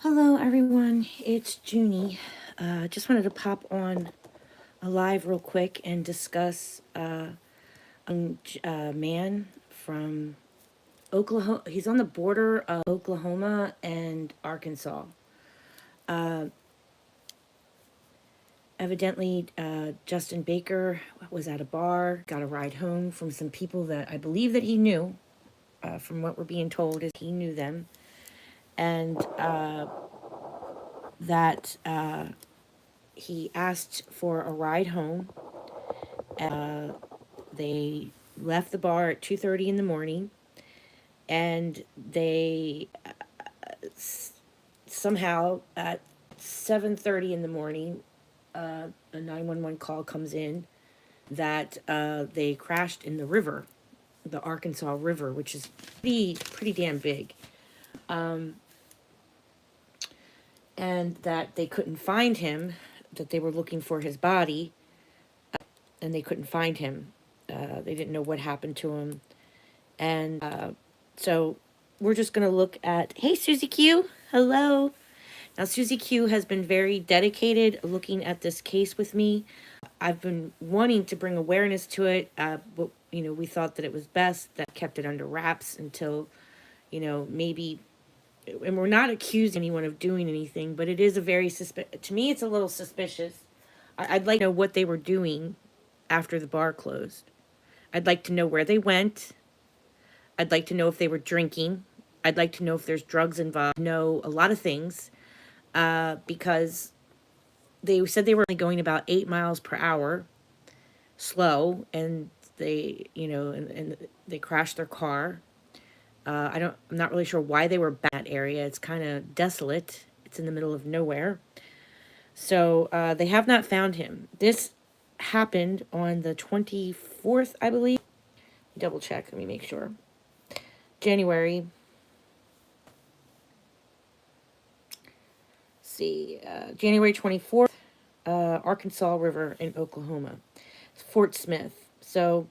Hello everyone, it's Junie. Just wanted to pop on a live real quick and discuss a man from Oklahoma. He's on the border of Oklahoma and Arkansas. Evidently, Justin Baker was at a bar, got a ride home from some people that I believe that he knew. From what we're being told, is he knew them, and that he asked for a ride home. They left the bar at 2:30 in the morning, and they somehow at 7:30 in the morning, a 911 call comes in that they crashed in the river, the Arkansas River, which is pretty damn big, and that they couldn't find him, that they were looking for his body, and they couldn't find him. They didn't know what happened to him. And so we're just going to look at, hey, Susie Q, hello. Now, Susie Q has been very dedicated looking at this case with me. I've been wanting to bring awareness to it, but, we thought that it was best that kept it under wraps until, maybe, and we're not accusing anyone of doing anything, but it is a very, to me, it's a little suspicious. I'd like to know what they were doing after the bar closed. I'd like to know where they went. I'd like to know if they were drinking. I'd like to know if there's drugs involved. Know a lot of things because they said they were only going about 8 miles per hour, slow, and they, and they crashed their car. I'm not really sure why they were back in that area. It's kind of desolate. It's in the middle of nowhere. So they have not found him. This happened on the 24th, I believe. Double check. Let me make sure. January. January 24th, Arkansas River in Oklahoma, Fort Smith. So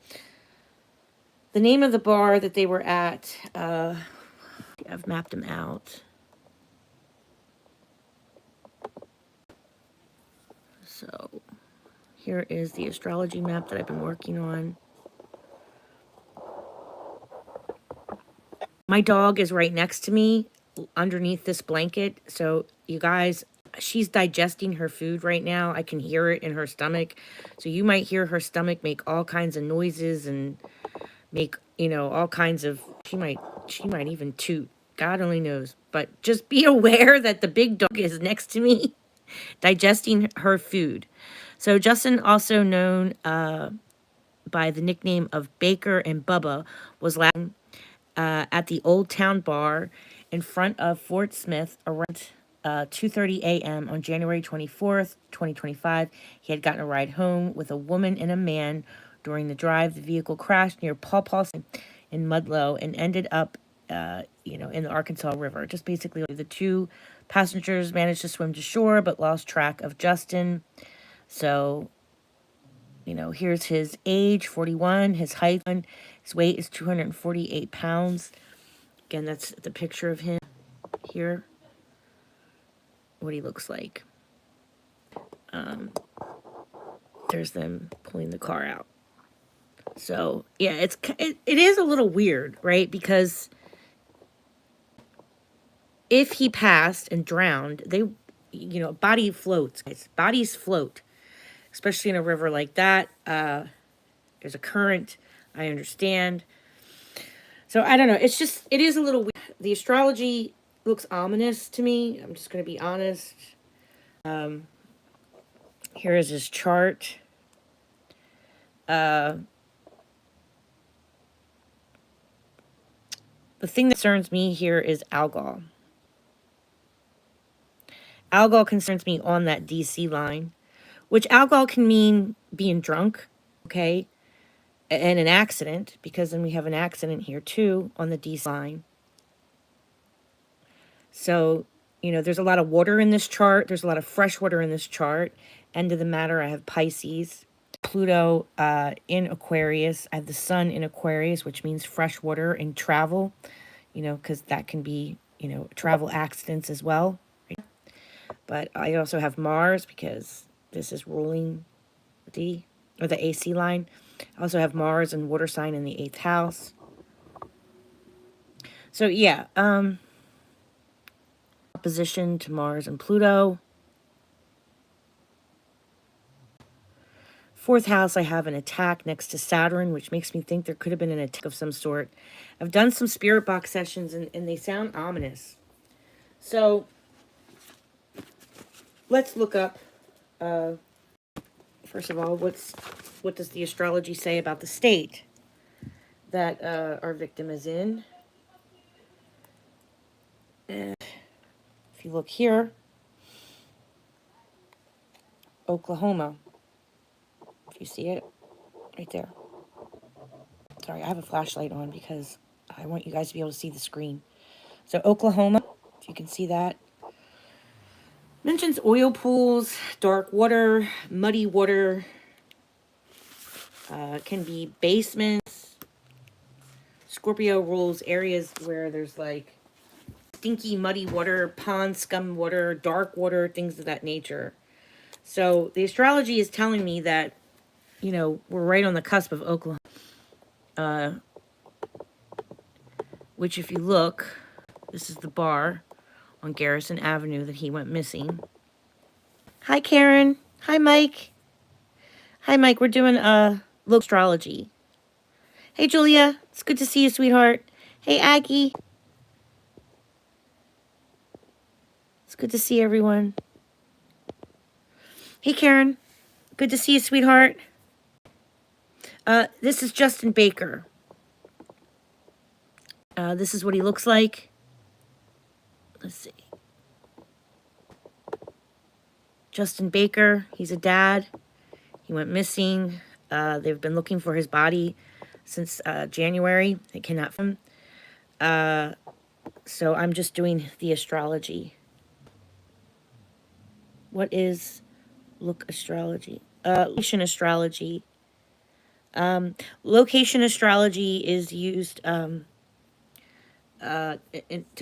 the name of the bar that they were at, I've mapped them out. So here is the astrology map that I've been working on. My dog is right next to me underneath this blanket. So you guys, she's digesting her food right now. I can hear it in her stomach. So you might hear her stomach make all kinds of noises and make, all kinds of, she might even toot. God only knows. But just be aware that the big dog is next to me digesting her food. So Justin, also known by the nickname of Baker and Bubba, was last at the Old Town Bar in front of Fort Smith around 2:30 a.m. on January 24th, 2025. He had gotten a ride home with a woman and a man. During the drive, the vehicle crashed near Paw Paw in Mudlow and ended up, in the Arkansas River. Just basically, the two passengers managed to swim to shore but lost track of Justin. So, here's his age, 41, his height, his weight is 248 pounds. Again, that's the picture of him here, what he looks like. There's them pulling the car out. So, yeah, it is a little weird, right? Because if he passed and drowned, body floats, guys. Bodies float, especially in a river like that. There's a current, I understand. So, I don't know. It is a little weird. The astrology looks ominous to me. I'm just going to be honest. Here is his chart. The thing that concerns me here is alcohol. Alcohol concerns me on that DC line, which alcohol can mean being drunk, okay, and an accident, because then we have an accident here too on the DC line. So, there's a lot of water in this chart. There's a lot of fresh water in this chart. End of the matter, I have Pisces. Pluto in Aquarius. I have the sun in Aquarius, which means fresh water and travel, because that can be, travel accidents as well. But I also have Mars because this is ruling the AC line. I also have Mars and water sign in the 8th house. So yeah, opposition to Mars and Pluto. 4th house, I have an attack next to Saturn, which makes me think there could have been an attack of some sort. I've done some spirit box sessions, and they sound ominous. So let's look up, first of all, what does the astrology say about the state that our victim is in? And if you look here, Oklahoma. If you see it, right there. Sorry, I have a flashlight on because I want you guys to be able to see the screen. So Oklahoma, if you can see that, mentions oil pools, dark water, muddy water, can be basements. Scorpio rules areas where there's like stinky, muddy water, pond scum water, dark water, things of that nature. So the astrology is telling me that, you know, we're right on the cusp of Oklahoma. Which if you look, this is the bar on Garrison Avenue that he went missing. Hi, Karen. Hi, Mike. Hi, Mike. We're doing local astrology. Hey, Julia. It's good to see you, sweetheart. Hey, Aggie. It's good to see everyone. Hey, Karen. Good to see you, sweetheart. This is Justin Baker. This is what he looks like. Let's see. Justin Baker, he's a dad. He went missing. They've been looking for his body since January. They cannot find him. So I'm just doing the astrology. What is astrology? Location astrology. Location astrology is used to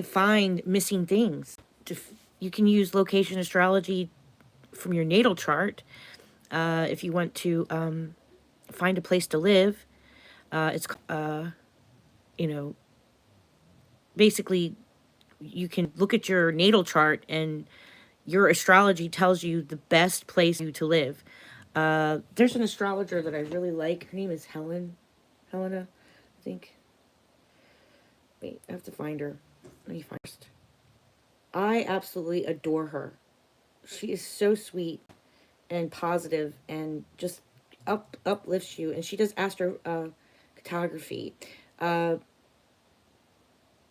find missing things. You can use location astrology from your natal chart if you want to find a place to live. It's you know, basically you can look at your natal chart and your astrology tells you the best place to live. There's an astrologer that I really like. Her name is Helena, I think. Wait, I have to find her. Let me find her. I absolutely adore her. She is so sweet and positive and just uplifts you. And she does cartography. Let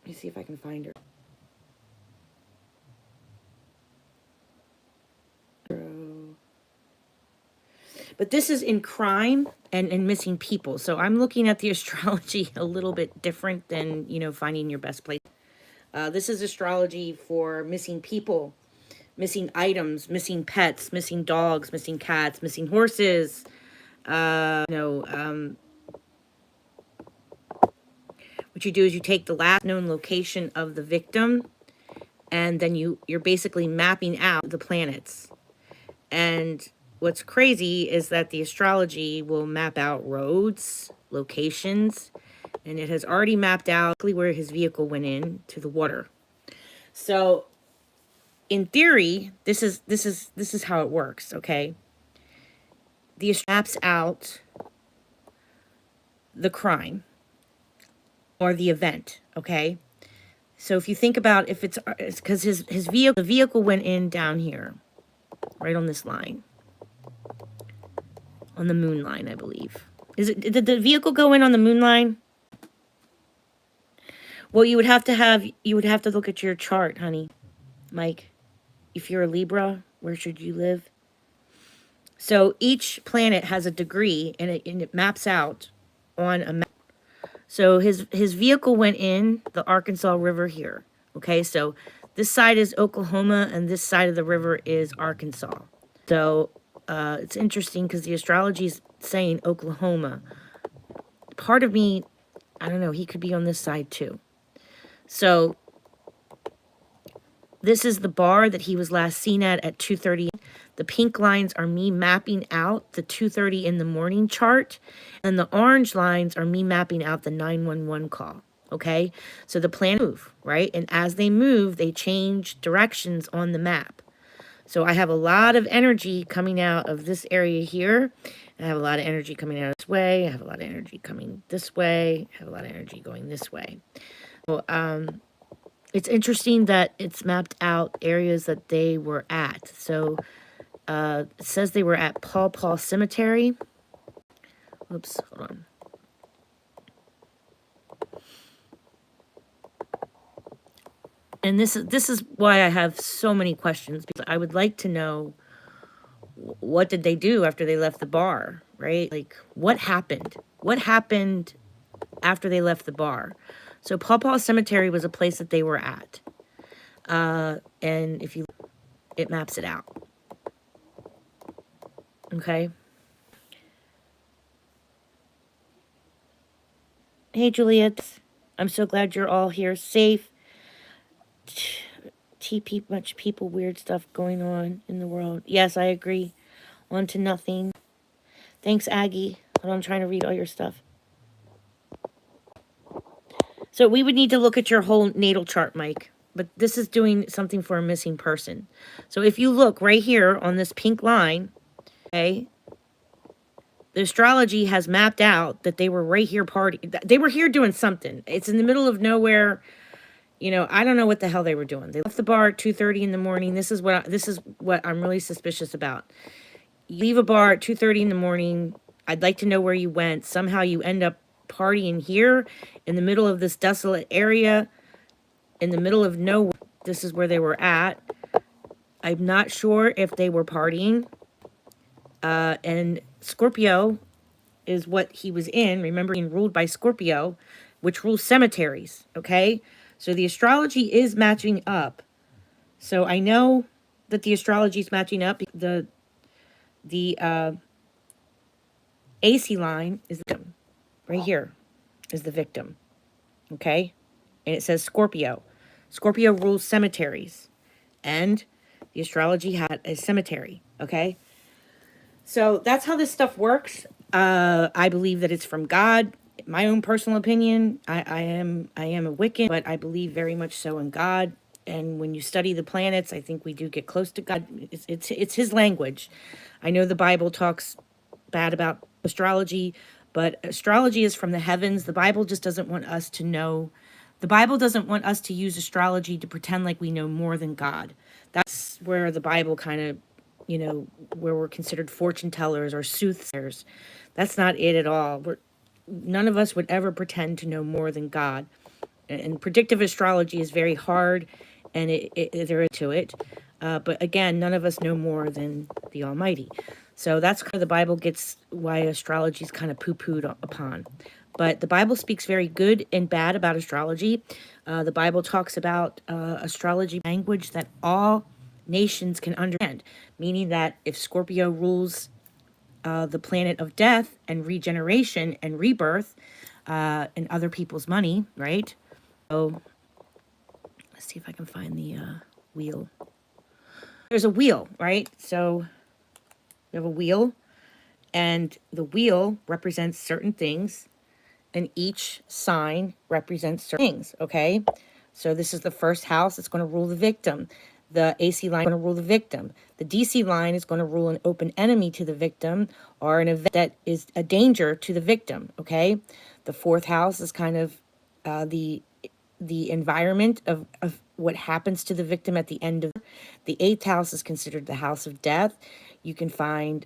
me see if I can find her. But this is in crime and missing people. So I'm looking at the astrology a little bit different than, you know, finding your best place. This is astrology for missing people, missing items, missing pets, missing dogs, missing cats, missing horses. What you do is you take the last known location of the victim, and then you're basically mapping out the planets. And what's crazy is that the astrology will map out roads, locations, and it has already mapped out where his vehicle went in to the water. So in theory, this is how it works, okay? The maps out the crime or the event, okay? So if you think about if it's because the vehicle went in down here, right on this line, on the moon line, I believe. Did the vehicle go in on the moon line? Well, you would have to look at your chart, honey, Mike. If you're a Libra, where should you live? So each planet has a degree, and it maps out on a map. So his vehicle went in the Arkansas River here. Okay, so this side is Oklahoma, and this side of the river is Arkansas. So it's interesting because the astrology is saying Oklahoma. Part of me, I don't know, he could be on this side too. So This is the bar that he was last seen at 2:30. The pink lines are me mapping out the 2:30 in the morning chart. And the orange lines are me mapping out the 911 call. Okay? So the plan move, right? And as they move, they change directions on the map. So I have a lot of energy coming out of this area here. I have a lot of energy coming out this way. I have a lot of energy coming this way. I have a lot of energy going this way. So, it's interesting that it's mapped out areas that they were at. So it says they were at Paw Paw Cemetery. Oops, hold on. And this is why I have so many questions, because I would like to know, what did they do after they left the bar, right? Like, what happened? What happened after they left the bar? So Paw Paw Cemetery was a place that they were at. And if you, it maps it out. Okay. Hey, Juliet. I'm so glad you're all here safe. TP, much people, weird stuff going on in the world. Yes, I agree. On to nothing. Thanks, Aggie. I'm trying to read all your stuff. So we would need to look at your whole natal chart, Mike. But this is doing something for a missing person. So if you look right here on this pink line, okay, the astrology has mapped out that they were right here partying. They were here doing something. It's in the middle of nowhere. You know, I don't know what the hell they were doing. They left the bar at 2:30 in the morning. This is what I'm really suspicious about. You leave a bar at 2:30 in the morning. I'd like to know where you went. Somehow you end up partying here in the middle of this desolate area, in the middle of nowhere. This is where they were at. I'm not sure if they were partying. And Scorpio is what he was in. Remember, being ruled by Scorpio, which rules cemeteries, okay? So the astrology is matching up. So I know that the astrology is matching up. The AC line is the victim. Right here is the victim, okay? And it says Scorpio. Scorpio rules cemeteries. And the astrology had a cemetery, okay? So that's how this stuff works. I believe that it's from God. My own personal opinion, I am a Wiccan, but I believe very much so in God. And when you study the planets, I think we do get close to God. It's his language. I know the Bible talks bad about astrology, but astrology is from the heavens. The Bible just doesn't want us to know. The Bible doesn't want us to use astrology to pretend like we know more than God. That's where the Bible kind of, you know, where we're considered fortune tellers or soothsayers. That's not it at all. None of us would ever pretend to know more than God. And predictive astrology is very hard, and there is to it. But again, none of us know more than the Almighty. So that's kind of the Bible gets why astrology is kind of poo-pooed upon. But the Bible speaks very good and bad about astrology. The Bible talks about astrology language that all nations can understand, meaning that if Scorpio rules the planet of death and regeneration and rebirth and other people's money, right? So let's see if I can find the wheel. There's a wheel, right? So we have a wheel, and the wheel represents certain things, and each sign represents certain things, okay? So this is the first house. It's going to rule the victim. The AC line is going to rule the victim. The DC line is going to rule an open enemy to the victim or an event that is a danger to the victim, okay? The fourth house is kind of the environment of what happens to the victim at the end of the eighth house is considered the house of death. You can find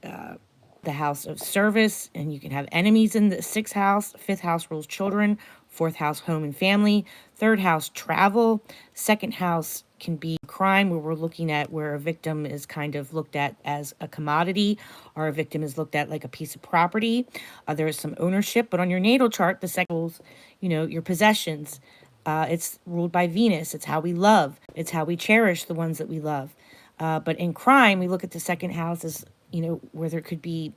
the house of service, and you can have enemies in the sixth house. Fifth house rules children. Fourth house, home and family. Third house, travel. Second house can be crime, where we're looking at where a victim is kind of looked at as a commodity, or a victim is looked at like a piece of property. There is some ownership, but on your natal chart, the second rules, you know, your possessions. It's ruled by Venus. It's how we love. It's how we cherish the ones that we love. But in crime, we look at the second house as, you know, where there could be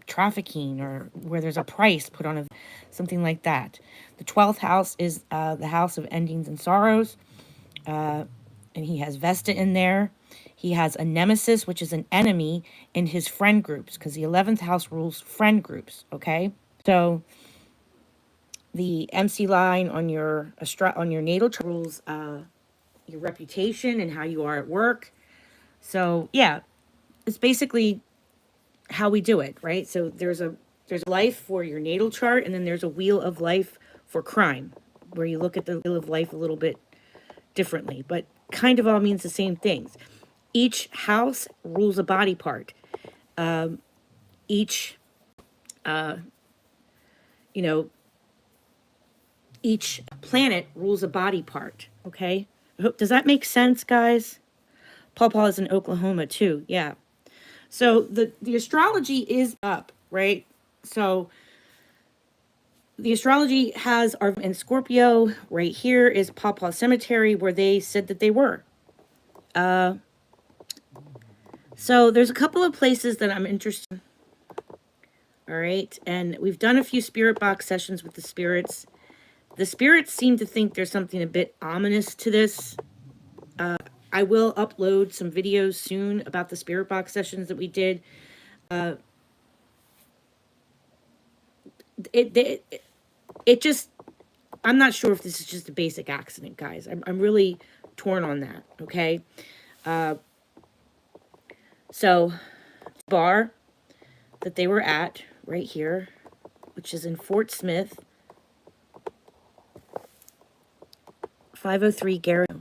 trafficking or where there's a price put on something like that. The 12th house is the house of endings and sorrows. And and he has Vesta in there. He has a nemesis, which is an enemy in his friend groups, because the 11th house rules friend groups, okay? So the MC line on your natal chart rules your reputation and how you are at work. So yeah, it's basically how we do it, right? So there's a life for your natal chart, and then there's a wheel of life for crime, where you look at the wheel of life a little bit differently, but kind of all means the same things. Each house rules a body part. Each you know, each planet rules a body part, okay? Does that make sense, guys? Paw is in Oklahoma too, yeah. So the astrology is up, right? So the astrology has our in Scorpio. Right here is Paw Cemetery, where they said that they were. So there's a couple of places that I'm interested in. All right, and we've done a few spirit box sessions with the spirits. The spirits seem to think there's something a bit ominous to this. I will upload some videos soon about the spirit box sessions that we did. It just, I'm not sure if this is just a basic accident, guys. I'm really torn on that, okay? So, bar that they were at right here, which is in Fort Smith, 503 Garrett.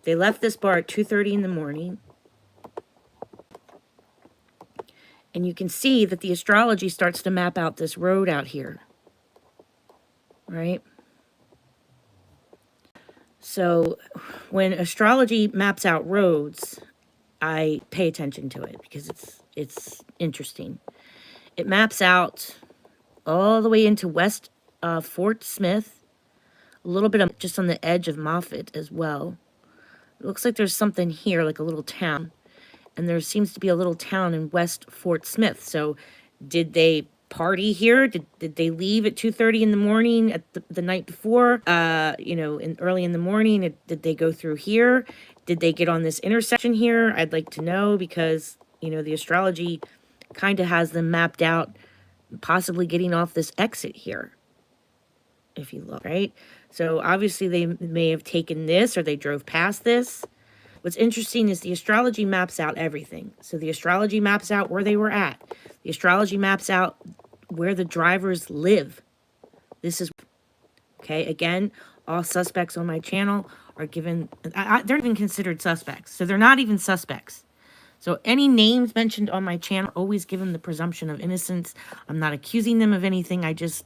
They left this bar at 2:30 in the morning. And you can see that the astrology starts to map out this road out here. Right? So when astrology maps out roads, I pay attention to it because it's interesting. It maps out all the way into West Fort Smith, a little bit of just on the edge of Moffett as well. It looks like there's something here, like a little town. And there seems to be a little town in West Fort Smith. So did they party here? Did they leave at 2:30 in the morning at the night before? You know, early in the morning, did they go through here? Did they get on this intersection here? I'd like to know, because, you know, the astrology kind of has them mapped out, possibly getting off this exit here, if you look, right? So obviously they may have taken this, or they drove past this. What's interesting is the astrology maps out everything. So the astrology maps out where they were at. The astrology maps out where the drivers live. This is, okay, again, all suspects on my channel are given, they're even considered suspects. So they're not even suspects. So any names mentioned on my channel, always give them the presumption of innocence. I'm not accusing them of anything. I just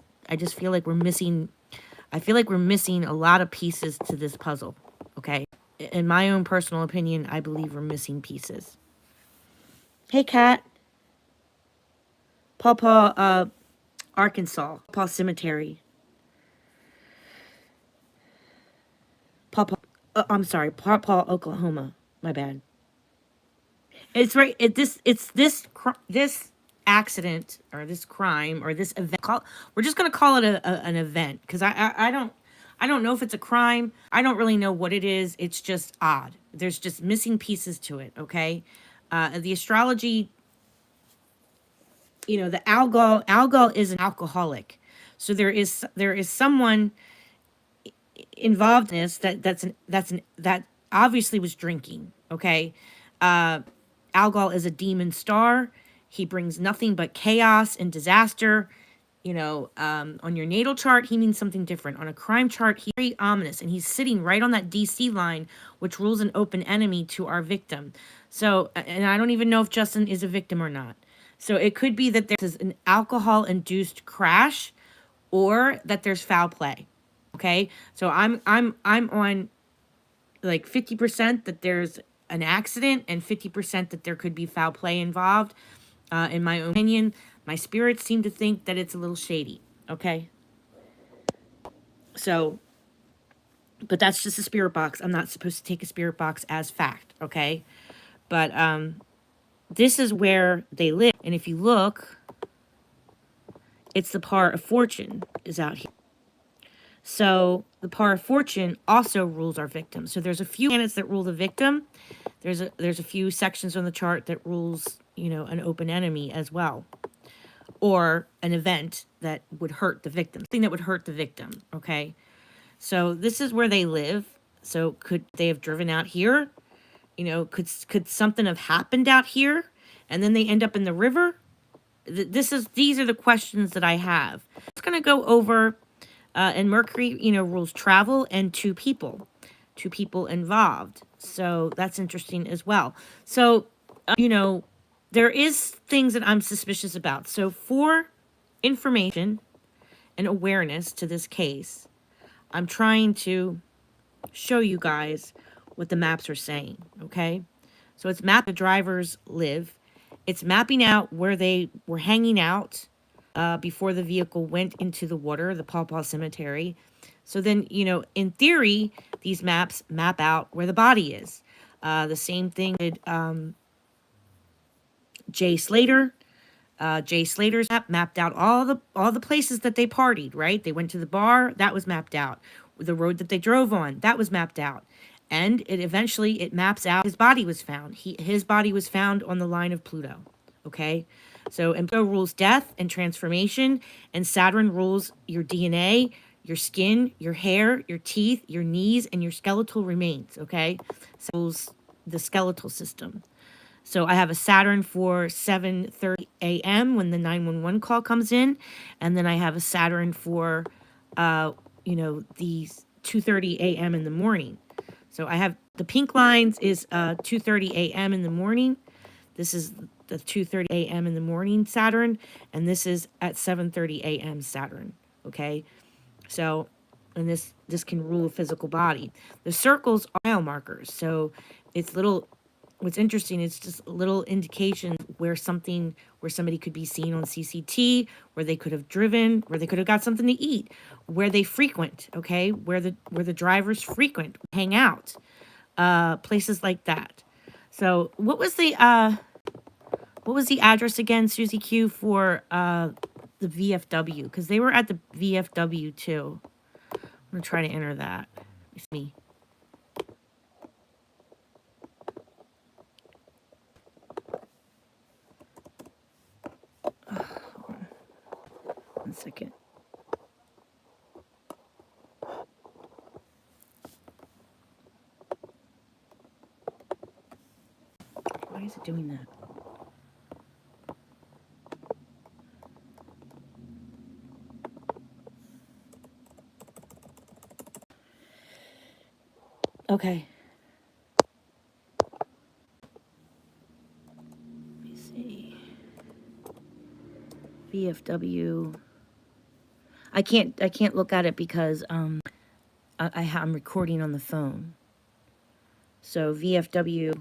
feel like we're missing, I feel like we're missing a lot of pieces to this puzzle, okay? In my own personal opinion, I believe we're missing pieces. Hey, Kat. Paw, Arkansas. Paw Cemetery. I'm sorry. Paw, Oklahoma. My bad. It's right. It's this accident, or this crime, or this event. We're just gonna call it an event, because I don't know if it's a crime. I don't really know what it is. It's just odd. There's just missing pieces to it, okay? The astrology, you know, the Algol is an alcoholic. So there is someone involved in this that obviously was drinking, okay? Algol is a demon star. He brings nothing but chaos and disaster. You know, on your natal chart, he means something different. On a crime chart, he's very ominous, and he's sitting right on that DC line, which rules an open enemy to our victim. So, and I don't even know if Justin is a victim or not. So it could be that there's an alcohol-induced crash, or that there's foul play. Okay, so I'm on like 50% that there's an accident, and 50% that there could be foul play involved. In my opinion, my spirits seem to think that it's a little shady, okay? So, but that's just a spirit box. I'm not supposed to take a spirit box as fact, okay? But this is where they live. And if you look, it's the part of fortune is out here. So the par of fortune also rules our victim. So there's a few planets that rule the victim. There's a few sections on the chart that rules, you know, an open enemy as well, or an event that would hurt the victim, something that would hurt the victim. Okay, so this is where they live. So could they have driven out here? You know, could something have happened out here, and then they end up in the river? These are the questions that I have. It's going to go over, and Mercury, you know, rules travel and two people involved. So that's interesting as well. So, you know, there is things that I'm suspicious about. So for information and awareness to this case, I'm trying to show you guys what the maps are saying, okay? So it's map the drivers live. It's mapping out where they were hanging out before the vehicle went into the water, the Paw Paw Cemetery. So then, you know, in theory, these maps map out where the body is. The same thing with Jay Slater. Jay Slater's map mapped out all the places that they partied, right? They went to the bar, that was mapped out. The road that they drove on, that was mapped out. And it eventually maps out his body was found. His body was found on the line of Pluto. Okay? So and Pluto rules death and transformation, and Saturn rules your DNA, your skin, your hair, your teeth, your knees, and your skeletal remains. Okay? So rules the skeletal system. So I have a Saturn for 7:30 a.m. when the 911 call comes in, and then I have a Saturn for, you know, the 2:30 a.m. in the morning. So I have the pink lines is 2:30 a.m. in the morning. This is the 2:30 a.m. in the morning Saturn, and this is at 7:30 a.m. Saturn. Okay, so and this can rule a physical body. The circles are mile markers, so it's little. What's interesting is just little indications where somebody could be seen on CCT, where they could have driven, where they could have got something to eat, where they frequent, okay, where the drivers frequent, hang out, places like that. So what was the address again, Susie Q, for the VFW? Because they were at the VFW too. I'm gonna try to enter that. It's me. One second. Why is it doing that? Okay. Let me see. VFW. I can't look at it because I'm recording on the phone. So VFW.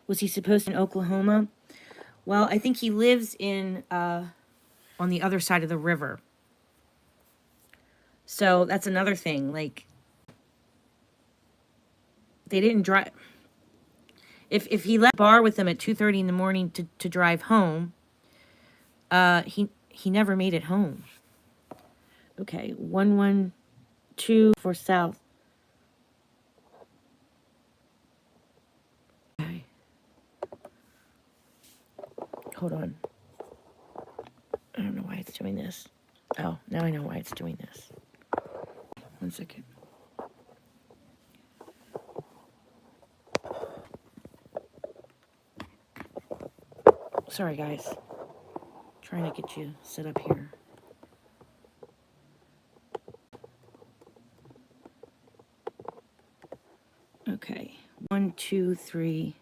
Was he supposed to be in Oklahoma? Well, I think he lives in on the other side of the river. So that's another thing. Like, they didn't drive. If he left the bar with them at 2:30 in the morning to drive home, he never made it home. Okay, 112 for south. Okay. Hold on. I don't know why it's doing this. Oh, now I know why it's doing this. 1 second. Sorry, guys. Trying to get you set up here. Okay. 1, 2, 3.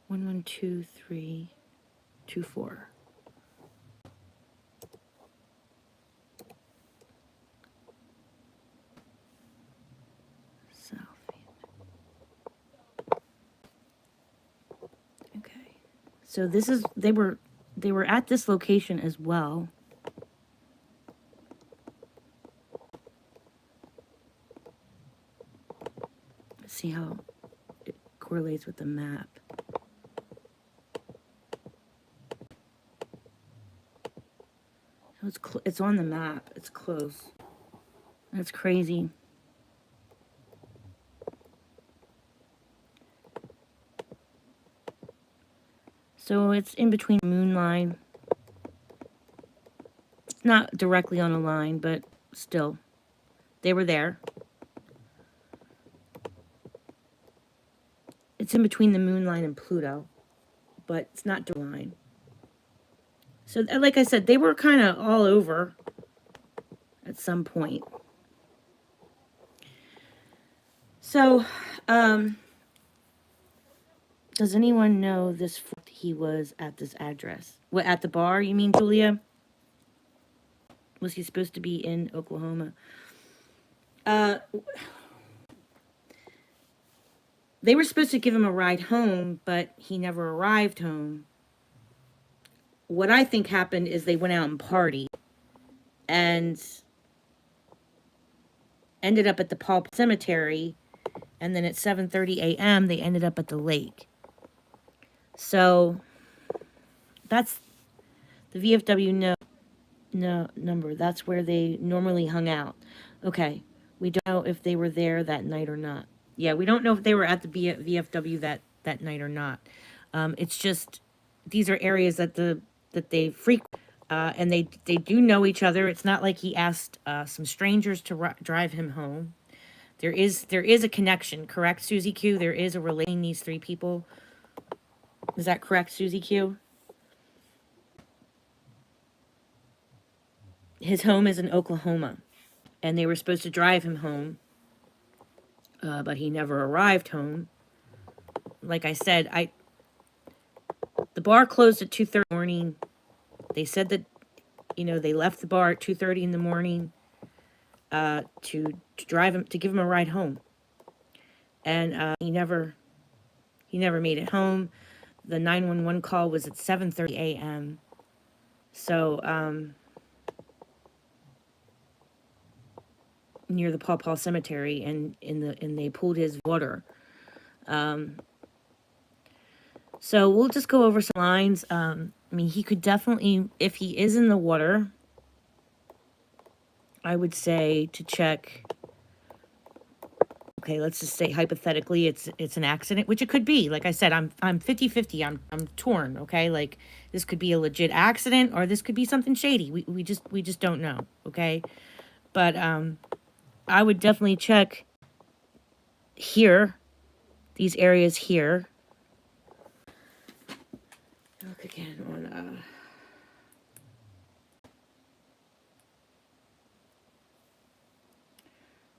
One, 2, 3, 2, 4. South. Okay. So this is they were at this location as well. See how it correlates with the map. So it's on the map. It's close. That's crazy. So it's in between the moon line. It's not directly on a line, but still. They were there. It's in between the moon line and Pluto, but it's not the line. So like I said, they were kind of all over at some point. So, does anyone know this? He was at this address. What, at the bar, you mean, Julia? Was he supposed to be in Oklahoma? They were supposed to give him a ride home, but he never arrived home. What I think happened is they went out and partied and ended up at the Paul Cemetery, and then at 7:30 a.m. they ended up at the lake. So that's the VFW number. That's where they normally hung out. Okay, we don't know if they were there that night or not. Yeah, we don't know if they were at the VFW that night or not. It's just these are areas that they frequent, and they do know each other. It's not like he asked some strangers to drive him home. There is a connection, correct, Susie Q? There is a relation between these three people. Is that correct, Susie Q? His home is in Oklahoma, and they were supposed to drive him home, but he never arrived home. Like I said, the bar closed at 2:30 in the morning. They said that, they left the bar at 2:30 in the morning to drive him, to give him a ride home, and he never made it home. The 911 call was at 7:30 a.m. So near the Paw Paw Cemetery, and they pulled his water. So we'll just go over some lines. I mean, he could definitely, if he is in the water, I would say to check. Okay, let's just say hypothetically it's an accident, which it could be. Like I said, I'm 50-50. I'm torn, okay? Like this could be a legit accident or this could be something shady. We just don't know, okay? But I would definitely check here, these areas here. Look again on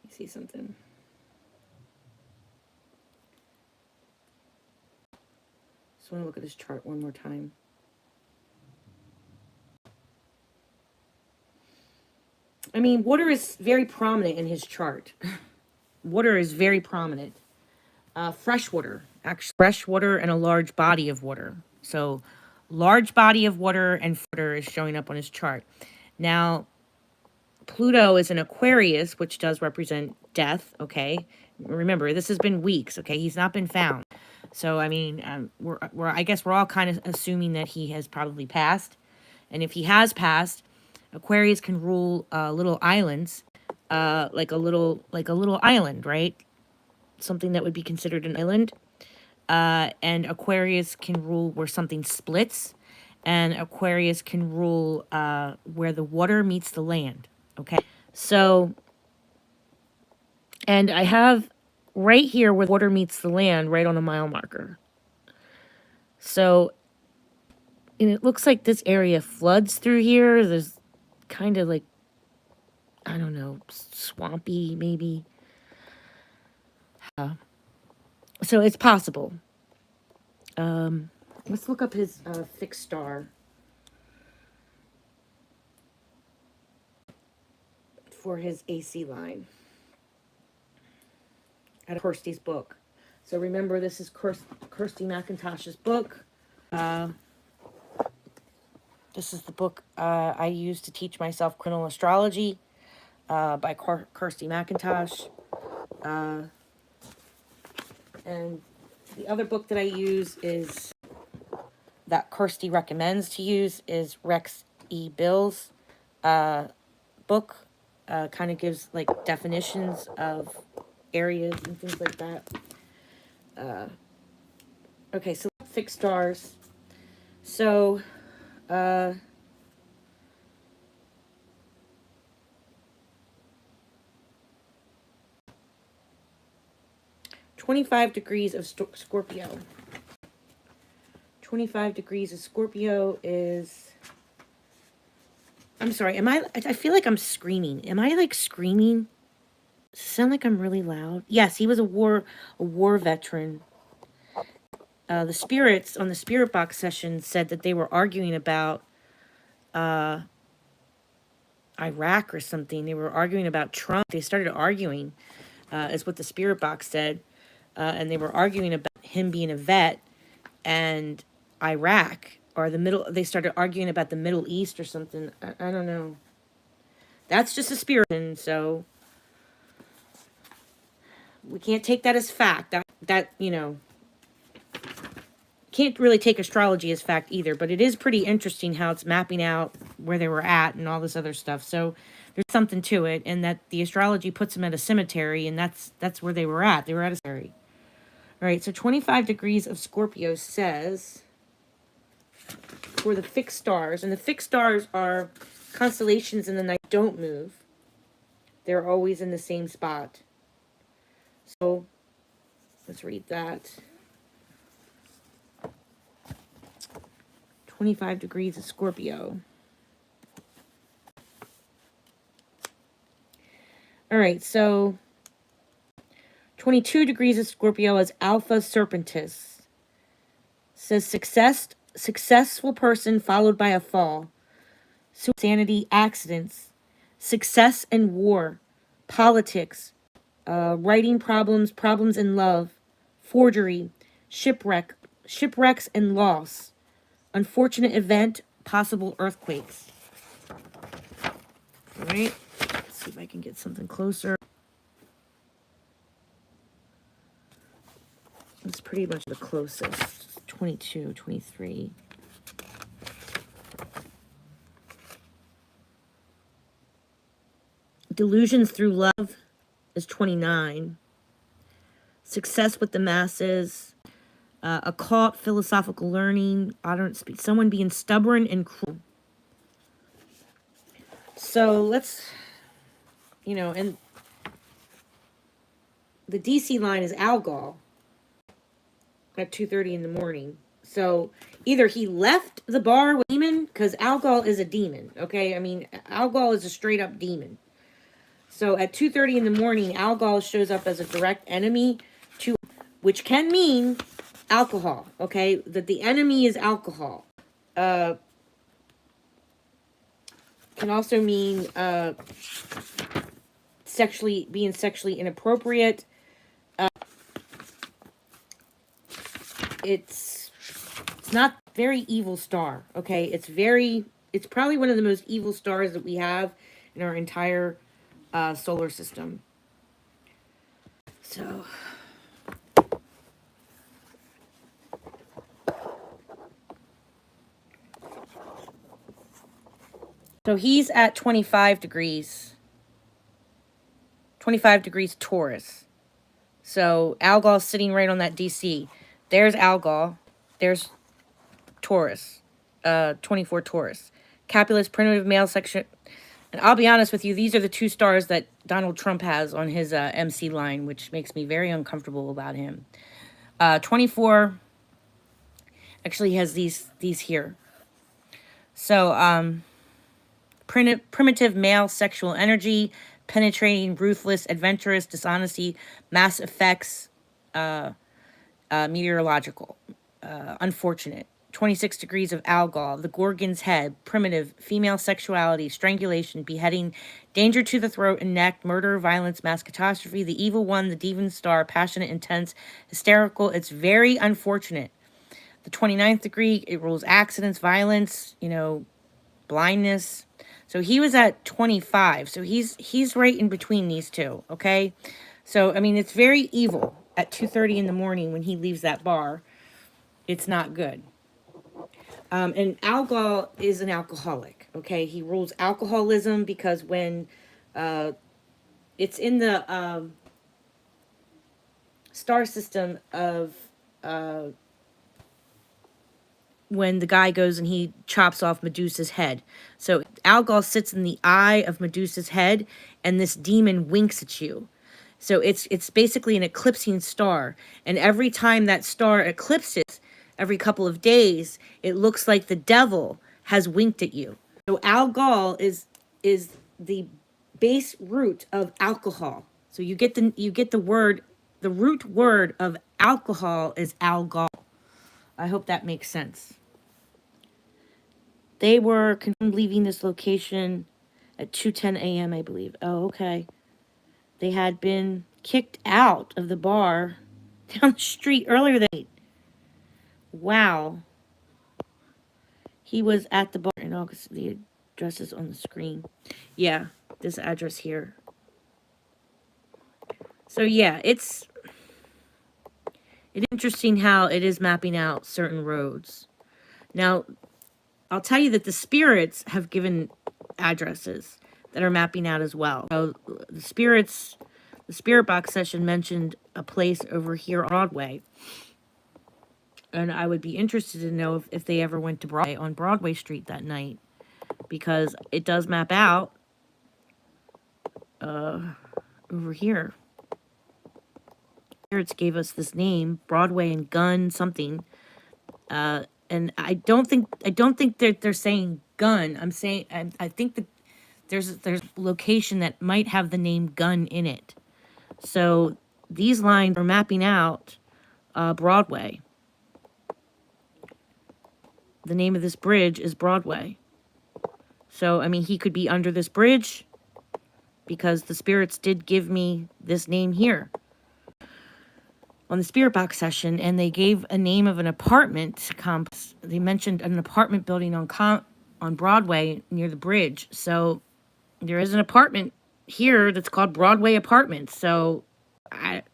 you see something. Just want to look at this chart one more time. I mean, water is very prominent in his chart. Water is very prominent. Fresh water, actually. Fresh water and a large body of water. So, large body of water and water is showing up on his chart. Now, Pluto is an Aquarius, which does represent death, okay? Remember, this has been weeks, okay? He's not been found. So, I mean, I guess we're all kind of assuming that he has probably passed. And if he has passed, Aquarius can rule little islands, like a little island, right? Something that would be considered an island. And Aquarius can rule where something splits. And Aquarius can rule where the water meets the land, okay? So, and I have right here where water meets the land, right on a mile marker. So, and it looks like this area floods through here. There's kind of like, I don't know, swampy maybe. So it's possible. Let's look up his fixed star for his AC line out of Kirsty's book. So remember, this is Kirsty McIntosh's book. This is the book I use to teach myself criminal astrology by Kirsty McIntosh. And the other book that I use is, that Kirsty recommends to use, is Rex E. Bill's book. Kind of gives like definitions of areas and things like that. Okay, so fixed stars. So, 25 degrees of Scorpio. 25 degrees of Scorpio is... I'm sorry, I feel like I'm screaming. Am I like screaming? Does it sound like I'm really loud? Yes, he was a war veteran. The spirits on the spirit box session said that they were arguing about Iraq or something. They were arguing about Trump. They started arguing, is what the spirit box said. And they were arguing about him being a vet and Iraq, or they started arguing about the Middle East or something. I don't know. That's just a spirit, and so we can't take that as fact. That you know, can't really take astrology as fact either, but it is pretty interesting how it's mapping out where they were at and all this other stuff. So there's something to it, and that the astrology puts them at a cemetery, and that's where they were at. They were at a cemetery. All right, so 25 degrees of Scorpio says, for the fixed stars, and the fixed stars are constellations in the night don't move. They're always in the same spot. So let's read that. 25 degrees of Scorpio. All right, so 22 degrees of Scorpio is Alpha Serpentis. Says successful person followed by a fall. Insanity, accidents, success and war, politics, writing problems in love, forgery, shipwrecks and loss, unfortunate event, possible earthquakes. All right, let's see if I can get something closer. It's pretty much the closest. 22, 23. Delusions through love is 29. Success with the masses. Occult philosophical learning. Someone being stubborn and cruel. So let's, and the DC line is Algol at 2:30 in the morning. So either he left the bar with a demon, because Algol is a demon, okay? I mean, Algol is a straight up demon. So at 2:30 in the morning, Algol shows up as a direct enemy to, which can mean alcohol, okay? That the enemy is alcohol. Can also mean being sexually inappropriate. It's not very evil star, okay? It's probably one of the most evil stars that we have in our entire solar system. So he's at 25 degrees. 25 degrees Taurus. So Algol's sitting right on that DC. There's Algol. There's Taurus. 24 Taurus. Capulus, primitive male section. And I'll be honest with you, these are the two stars that Donald Trump has on his MC line, which makes me very uncomfortable about him. 24 actually has these here. So, primitive male sexual energy, penetrating, ruthless, adventurous, dishonesty, mass effects, meteorological, unfortunate. 26 degrees of Algol, the Gorgon's head, primitive, female sexuality, strangulation, beheading, danger to the throat and neck, murder, violence, mass catastrophe, the evil one, the demon star, passionate, intense, hysterical. It's very unfortunate. The 29th degree, it rules accidents, violence, blindness. So he was at 25. So he's right in between these two, okay? So, I mean, it's very evil. at 2:30 in the morning when he leaves that bar, it's not good. And Algol is an alcoholic, okay? He rules alcoholism because when it's in the star system of when the guy goes and he chops off Medusa's head. So Algol sits in the eye of Medusa's head, and this demon winks at you. So it's basically an eclipsing star, and every time that star eclipses, every couple of days, it looks like the devil has winked at you. So Algol is the base root of alcohol. So you get the word, the root word of alcohol is Algol. I hope that makes sense. They were confirmed leaving this location at 2:10 a.m., I believe. Oh, okay. They had been kicked out of the bar down the street earlier that night. Wow. He was at the bar in August. The address is on the screen. Yeah, this address here. So yeah, it's interesting how it is mapping out certain roads. Now, I'll tell you that the spirits have given addresses that are mapping out as well. So the spirit box session mentioned a place over here on Broadway. And I would be interested to know if they ever went to Broadway on Broadway Street that night. Because it does map out over here. Spirits gave us this name, Broadway and Gun something. And I don't think that they're saying gun. I'm saying I think that there's a location that might have the name gun in it. So these lines are mapping out Broadway. The name of this bridge is Broadway. So I mean, he could be under this bridge because the spirits did give me this name here on the spirit box session, and they gave a name of an apartment complex. They mentioned an apartment building on Broadway near the bridge. So there is an apartment here that's called Broadway Apartments. So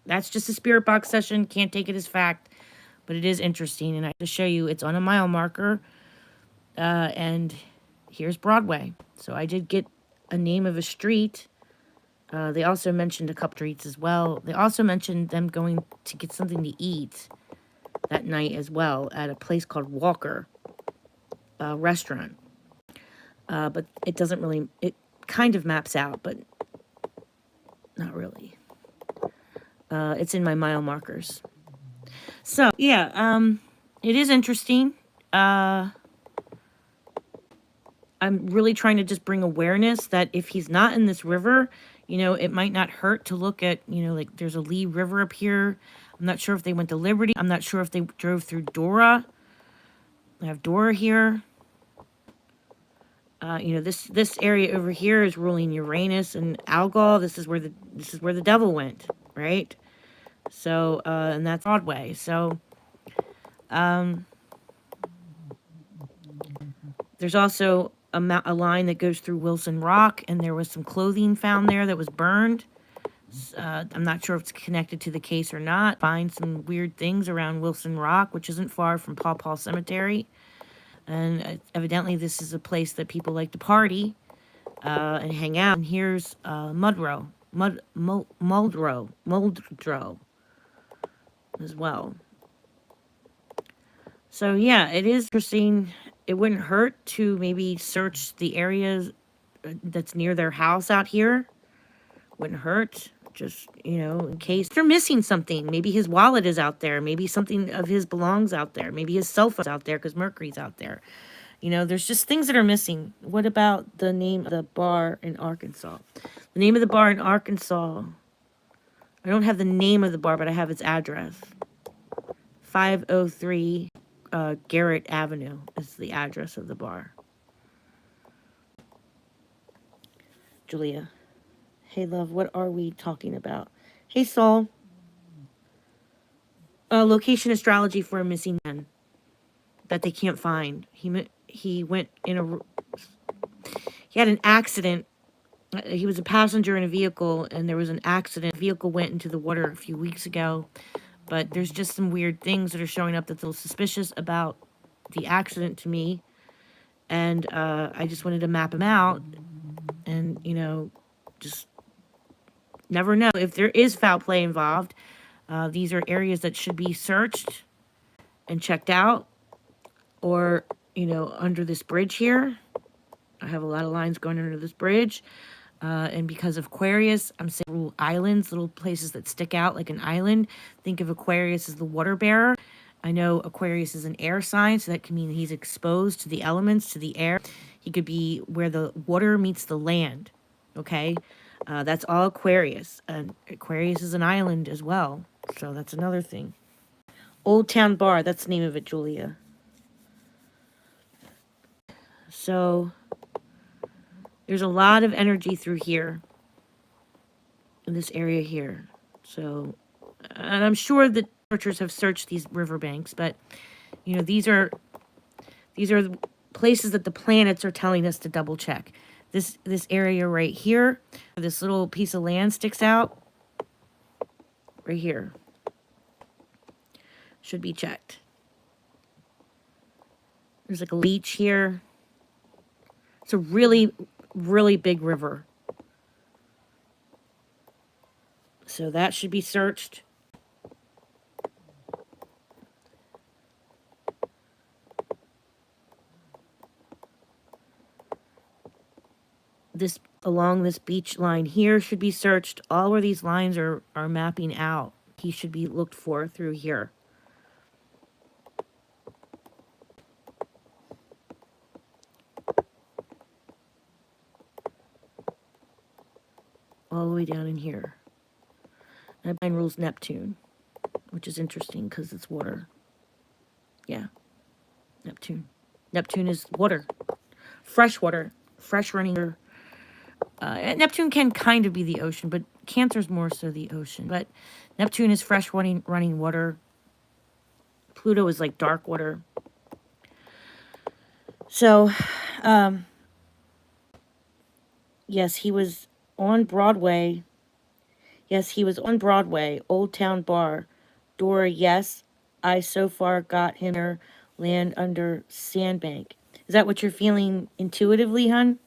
that's just a spirit box session. Can't take it as fact, but it is interesting. And I have to show you, it's on a mile marker. And here's Broadway. So I did get a name of a street. They also mentioned a couple streets as well. They also mentioned them going to get something to eat that night as well at a place called Walker restaurant. But it doesn't really, it kind of maps out, but not really. It's in my mile markers. So, yeah, it is interesting. I'm really trying to just bring awareness that if he's not in this river, you know, it might not hurt to look at, you know, like there's a Lee River up here. I'm not sure if they went to Liberty. I'm not sure if they drove through Dora. I have Dora here. You know, this area over here is ruling Uranus and Algol. This is where the devil went, right? So, and that's Broadway. So, there's also a line that goes through Wilson Rock, and there was some clothing found there that was burned. I'm not sure if it's connected to the case or not. Find some weird things around Wilson Rock, which isn't far from Paw Paw Cemetery. And evidently this is a place that people like to party and hang out. And here's Muldrow as well. So yeah, it is interesting. It wouldn't hurt to maybe search the areas that's near their house out here. Wouldn't hurt. Just, you know, in case they're missing something. Maybe his wallet is out there. Maybe something of his belongs out there. Maybe his cell phone's out there because Mercury's out there. You know, there's just things that are missing. What about the name of the bar in Arkansas? The name of the bar in Arkansas. I don't have the name of the bar, but I have its address. 503 Garrett Avenue is the address of the bar. Julia. Hey, love, what are we talking about? Hey, Saul. Location astrology for a missing man that they can't find. He went in he had an accident He was a passenger in a vehicle, and there was an accident. The vehicle went into the water a few weeks ago, but there's just some weird things that are showing up that's a little suspicious about the accident to me. And I just wanted to map him out and, you know, just never know. If there is foul play involved, these are areas that should be searched and checked out. Or, you know, under this bridge here. I have a lot of lines going under this bridge. And because of Aquarius, I'm saying little islands, little places that stick out like an island. Think of Aquarius as the water bearer. I know Aquarius is an air sign, so that can mean he's exposed to the elements, to the air. He could be where the water meets the land, okay? That's all Aquarius. And Aquarius is an island as well, so that's another thing. Old Town Bar, that's the name of it, Julia. So there's a lot of energy through here, in this area here. So, and I'm sure that researchers have searched these riverbanks, but, you know, these are places that the planets are telling us to double check. This area right here, this little piece of land sticks out, right here, should be checked. There's like a beach here. It's a really, really big river. So that should be searched. This along this beach line here should be searched. All where these lines are mapping out, he should be looked for through here. All the way down in here. And mine rules Neptune, which is interesting because it's water. Yeah, Neptune. Neptune is water. Fresh water. Fresh running water. Neptune can kind of be the ocean, but Cancer's more so the ocean. But Neptune is fresh running water. Pluto is like dark water. So, yes, he was on Broadway. Yes, he was on Broadway, Old Town Bar. Dora, yes, I so far got him or land under sandbank. Is that what you're feeling intuitively, hun?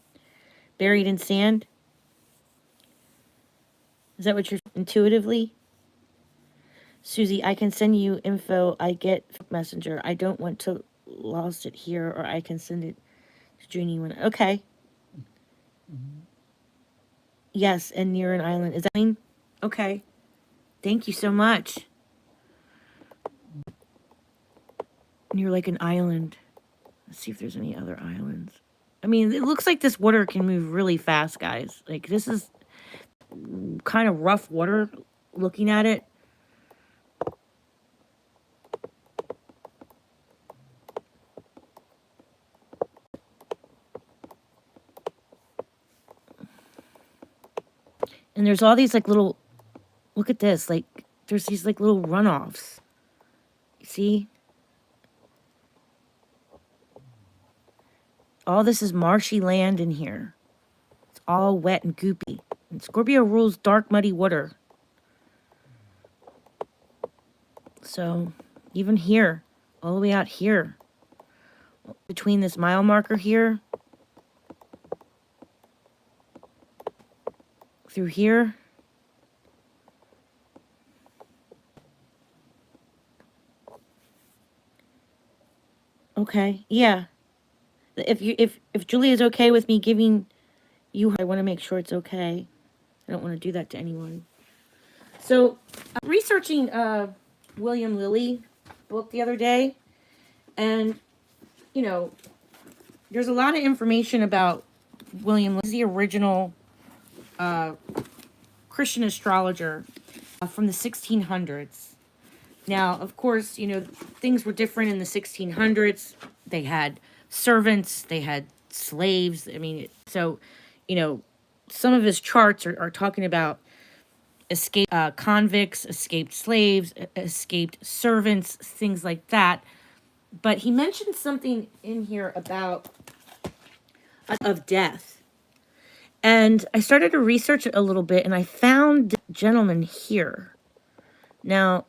Buried in sand? Is that what you're intuitively? Susie, I can send you info I get messenger. I don't want to lost it here, or I can send it to Junie when. Okay. Yes, and near an island. Is that mean? Okay. Thank you so much. Near like an island. Let's see if there's any other islands. I mean, it looks like this water can move really fast, guys. Like, this is kind of rough water looking at it. And there's all these like little, look at this, like there's these like little runoffs. See? All this is marshy land in here. It's all wet and goopy. And Scorpio rules dark, muddy water. So even here, all the way out here, between this mile marker here, through here, okay, yeah. If Julia's okay with me giving you, I want to make sure it's okay. I don't want to do that to anyone. So, I'm researching William Lilly book the other day, and you know, there's a lot of information about William Lilly, the original Christian astrologer from the 1600s. Now, of course, you know, things were different in the 1600s. They had servants, they had slaves. I mean, so, you know, some of his charts are talking about escaped convicts, escaped slaves, escaped servants, things like that. But he mentioned something in here about of death. And I started to research it a little bit, and I found this gentleman here. Now,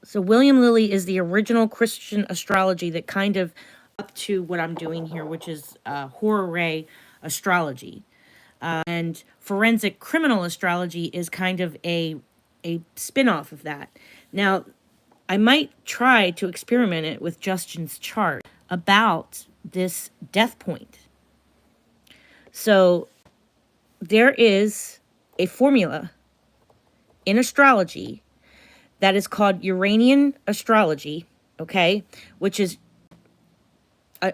so William Lilly is the original Christian astrology that kind of up to what I'm doing here, which is horary astrology. And forensic criminal astrology is kind of a spin-off of that. Now, I might try to experiment it with Justin's chart about this death point. So there is a formula in astrology that is called Uranian astrology, okay, which is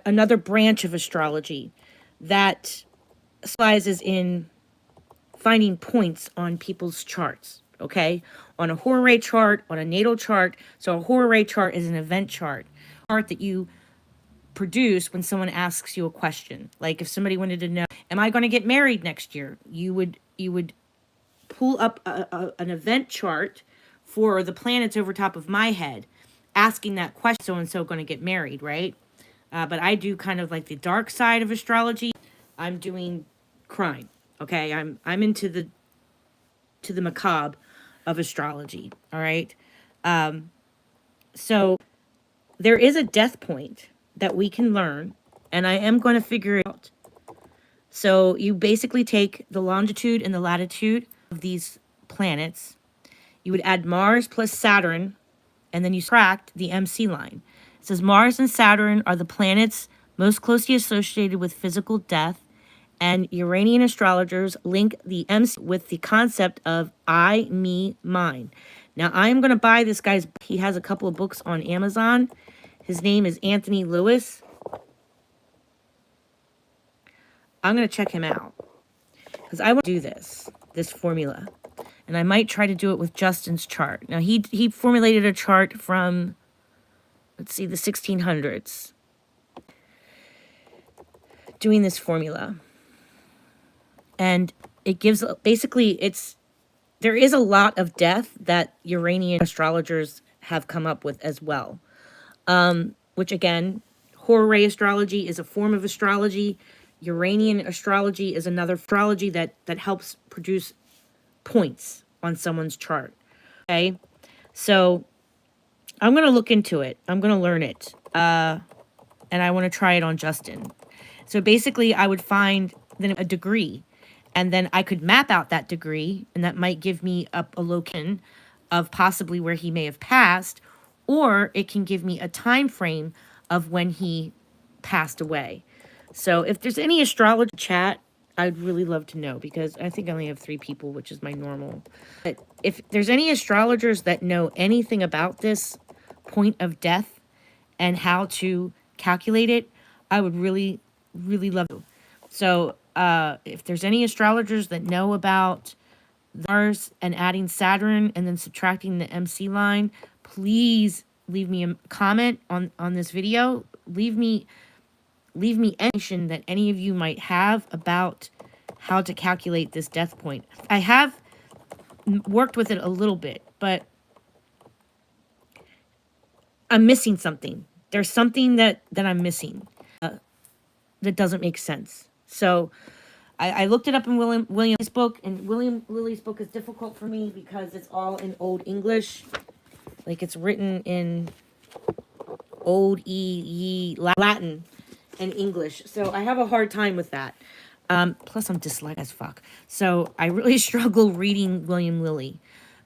another branch of astrology that specializes in finding points on people's charts, okay, on a horary chart, on a natal chart. So a horary chart is an event chart that you produce when someone asks you a question. Like if somebody wanted to know, am I going to get married next year? You would pull up an event chart for the planets over top of my head, asking that question, so-and-so going to get married, right? But I do kind of like the dark side of astrology. I'm doing crime, okay? I'm into the macabre of astrology, all right? So there is a death point that we can learn, and I am going to figure it out. So you basically take the longitude and the latitude of these planets. You would add Mars plus Saturn, and then you subtract the MC line. It says Mars and Saturn are the planets most closely associated with physical death, and Uranian astrologers link the MC with the concept of I, me, mine. Now, I'm going to buy this guy's book. He has a couple of books on Amazon. His name is Anthony Lewis. I'm going to check him out because I want to do this formula. And I might try to do it with Justin's chart. Now, he formulated a chart from, let's see, the 1600s. Doing this formula. And it gives, basically, there is a lot of death that Uranian astrologers have come up with as well. Which, again, horary astrology is a form of astrology. Uranian astrology is another astrology that helps produce points on someone's chart. Okay, so I'm going to look into it. I'm going to learn it. And I want to try it on Justin. So basically, I would find then a degree, and then I could map out that degree, and that might give me a location of possibly where he may have passed, or it can give me a time frame of when he passed away. So if there's any astrology chat, I'd really love to know, because I think I only have 3 people, which is my normal. But if there's any astrologers that know anything about this point of death and how to calculate it, I would really, really love to. So if there's any astrologers that know about Mars and adding Saturn and then subtracting the MC line, please leave me a comment on this video. Leave me information that any of you might have about how to calculate this death point. I have worked with it a little bit, but I'm missing something. There's something that I'm missing that doesn't make sense. So I looked it up in William Lilly's book, and William Lilly's book is difficult for me because it's all in Old English. Like, it's written in Old Latin and English. So I have a hard time with that. Plus, I'm dyslexic as fuck. So I really struggle reading William Lilly.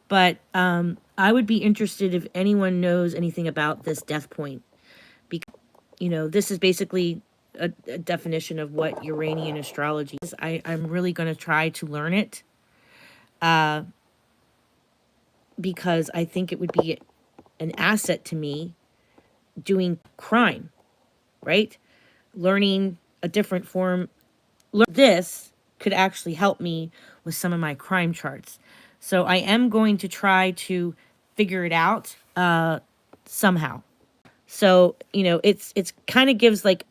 But I would be interested if anyone knows anything about this death point. Because, you know, this is basically a definition of what Uranian astrology is. I'm really going to try to learn it. Because I think it would be an asset to me doing crime, right? Learning a different form. This could actually help me with some of my crime charts. So I am going to try to figure it out somehow. So, you know, it's kind of gives like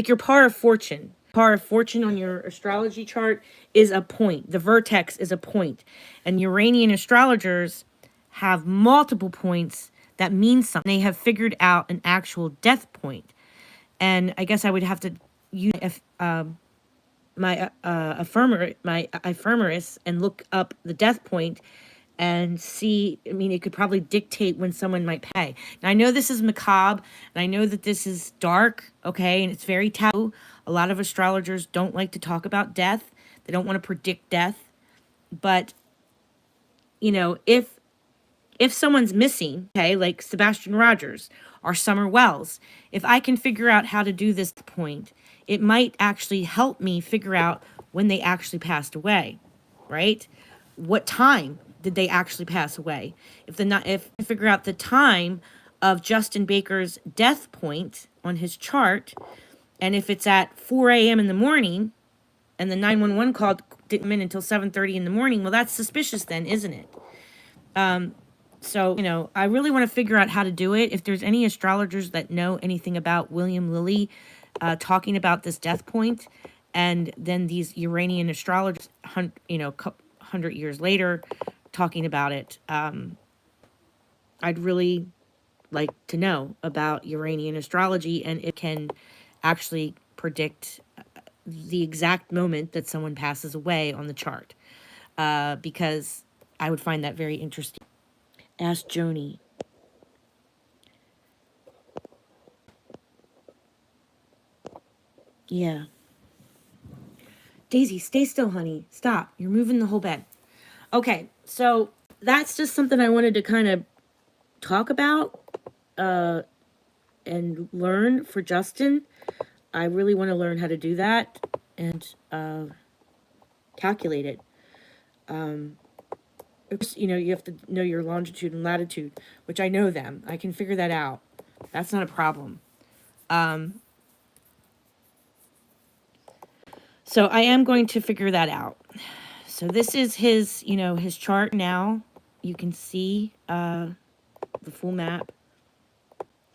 your par of fortune. Par of fortune on your astrology chart is a point. The vertex is a point. And Uranian astrologers have multiple points that mean something. They have figured out an actual death point. And I guess I would have to use my ephemeris and look up the death point and see. I mean, it could probably dictate when someone might pay. Now, I know this is macabre, and I know that this is dark, okay, and it's very taboo. A lot of astrologers don't like to talk about death. They don't want to predict death. But, you know, if someone's missing, okay, like Sebastian Rogers or Summer Wells, if I can figure out how to do this point, it might actually help me figure out when they actually passed away, right? What time did they actually pass away? If I figure out the time of Justin Baker's death point on his chart, and if it's at 4 a.m. in the morning, and the 911 call didn't come in until 7:30 in the morning, well, that's suspicious then, isn't it? So, you know, I really want to figure out how to do it. If there's any astrologers that know anything about William Lilly talking about this death point, and then these Uranian astrologers, you know, 100 years later talking about it, I'd really like to know about Uranian astrology, and it can actually predict the exact moment that someone passes away on the chart, because I would find that very interesting. Ask Joni. Yeah. Daisy, stay still, honey. Stop. You're moving the whole bed. Okay, so that's just something I wanted to kind of talk about and learn for Justin. I really want to learn how to do that and calculate it. You know, you have to know your longitude and latitude, which I know them. I can figure that out. That's not a problem. So I am going to figure that out. So this is his, you know, his chart now. You can see the full map.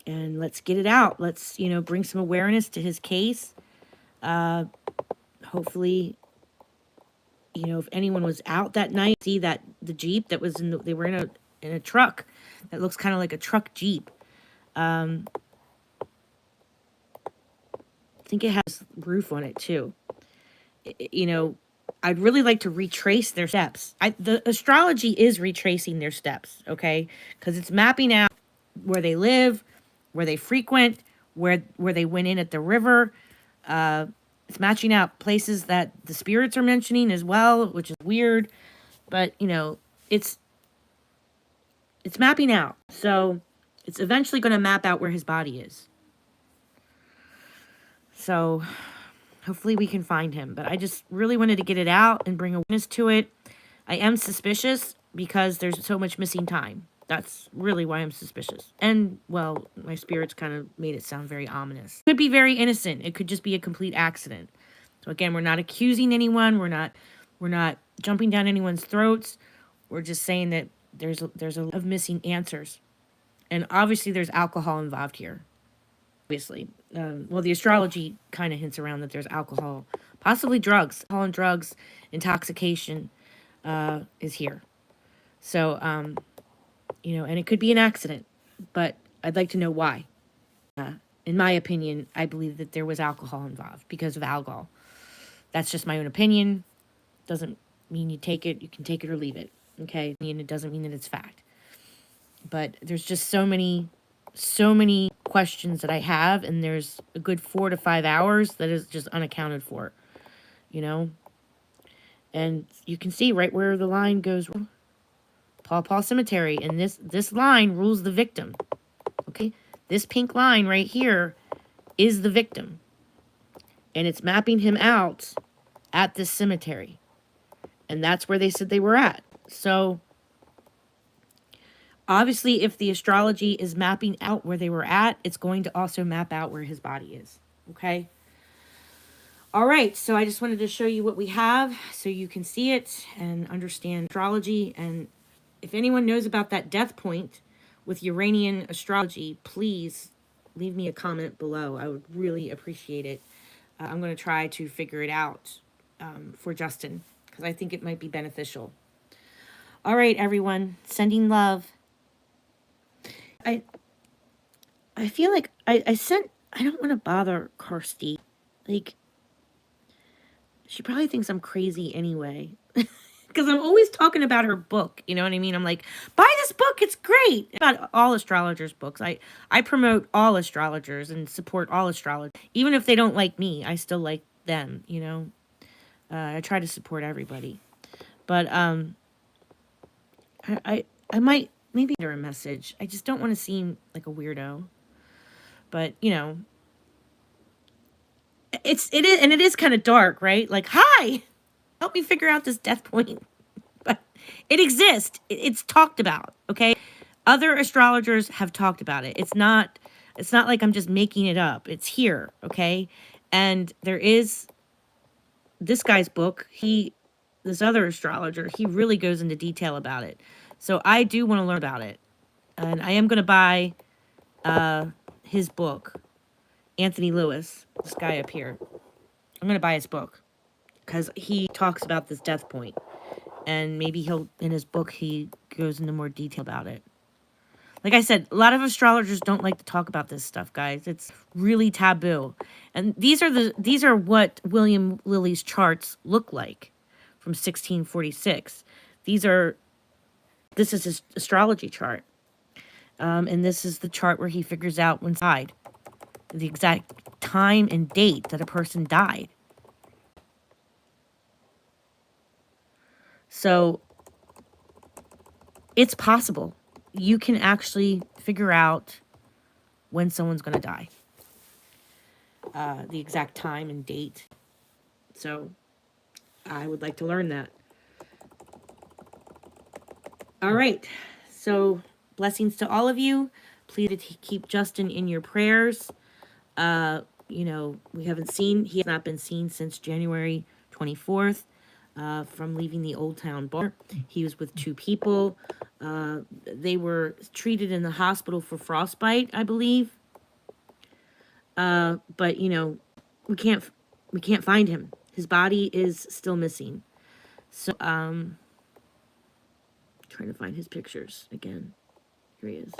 And let's get it out. Let's, you know, bring some awareness to his case. Hopefully, you know, if anyone was out that night, see that the Jeep that was they were in a truck that looks kind of like a truck Jeep. I think it has roof on it too. You know, I'd really like to retrace their steps. The astrology is retracing their steps, okay? Because it's mapping out where they live, where they frequent, where they went in at the river. It's matching out places that the spirits are mentioning as well, which is weird. But, you know, it's mapping out. So it's eventually going to map out where his body is. So hopefully we can find him. But I just really wanted to get it out and bring awareness to it. I am suspicious because there's so much missing time. That's really why I'm suspicious. And, well, my spirits kind of made it sound very ominous. It could be very innocent. It could just be a complete accident. So again, we're not accusing anyone. We're not jumping down anyone's throats. We're just saying that there's a lot of missing answers. And obviously there's alcohol involved here. Obviously. Well, the astrology kind of hints around that there's alcohol, possibly drugs. Alcohol and drugs, intoxication is here. So, you know, and it could be an accident, but I'd like to know why. In my opinion, I believe that there was alcohol involved because of alcohol. That's just my own opinion. Doesn't mean you take it. You can take it or leave it. Okay? And it doesn't mean that it's fact. But there's just so many questions that I have, and there's a good 4 to 5 hours that is just unaccounted for, you know? And you can see right where the line goes, Paw Cemetery, and this line rules the victim, okay? This pink line right here is the victim, and it's mapping him out at this cemetery, and that's where they said they were at. So obviously, if the astrology is mapping out where they were at, it's going to also map out where his body is, okay? All right, so I just wanted to show you what we have so you can see it and understand astrology. And if anyone knows about that death point with Uranian astrology, please leave me a comment below. I would really appreciate it. I'm going to try to figure it out for Justin because I think it might be beneficial. All right, everyone, sending love. I feel like I don't want to bother Kirsty. Like, She probably thinks I'm crazy anyway. Because I'm always talking about her book. You know what I mean? I'm like, buy this book. It's great. About all astrologers' books. I promote all astrologers and support all astrologers. Even if they don't like me, I still like them, you know? I try to support everybody. But I might maybe send her a message. I just don't want to seem like a weirdo. But, you know, it is kind of dark, right? Like, hi, help me figure out this death point. But it exists. It's talked about, okay? Other astrologers have talked about it. It's not like I'm just making it up. It's here, okay? And there is this guy's book. This other astrologer, he really goes into detail about it. So I do want to learn about it. And I am going to buy his book, Anthony Lewis, this guy up here. I'm going to buy his book because he talks about this death point. And maybe in his book, he goes into more detail about it. Like I said, a lot of astrologers don't like to talk about this stuff, guys. It's really taboo. And these are what William Lilly's charts look like from 1646. This is his astrology chart. And this is the chart where he figures out when died, the exact time and date that a person died. So it's possible. You can actually figure out when someone's going to die. The exact time and date. So I would like to learn that. All right. So blessings to all of you. Please keep Justin in your prayers. You know, he has not been seen since January 24th. From leaving the Old Town bar. He was with 2 people. They were treated in the hospital for frostbite, I believe. But you know, we can't find him. His body is still missing. So trying to find his pictures again. Here he is.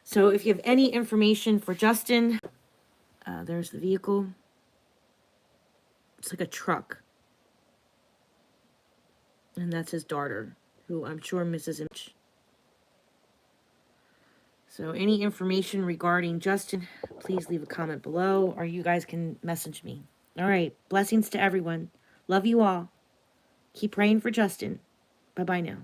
So if you have any information for Justin, there's the vehicle. It's like a truck. And that's his daughter, who I'm sure misses him. So any information regarding Justin, please leave a comment below, or you guys can message me. All right. Blessings to everyone. Love you all. Keep praying for Justin. Bye-bye now.